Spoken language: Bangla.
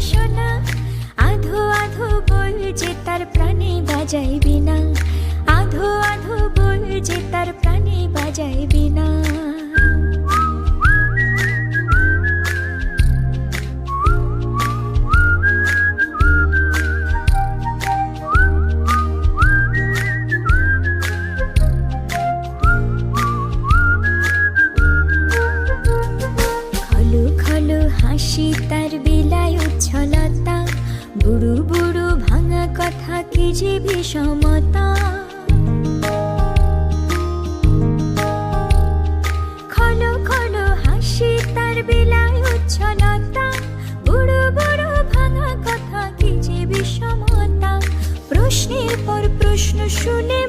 শোনা, আধো আধো বল যে তার প্রাণে বাজাইবি না, আধো আধো বল যে তার প্রাণে বাজাইবি না। হাসি তার বিলায় উচ্ছলতা, বুড়ো বুড়ো ভাঙা কথা কি যে বিষমতা। খলো খলো হাসি তার বিলায় উচ্ছলতা, বুড়ো বুড়ো ভাঙা কথা কি যে বিষমতা। প্রশ্নের পর প্রশ্ন শুনে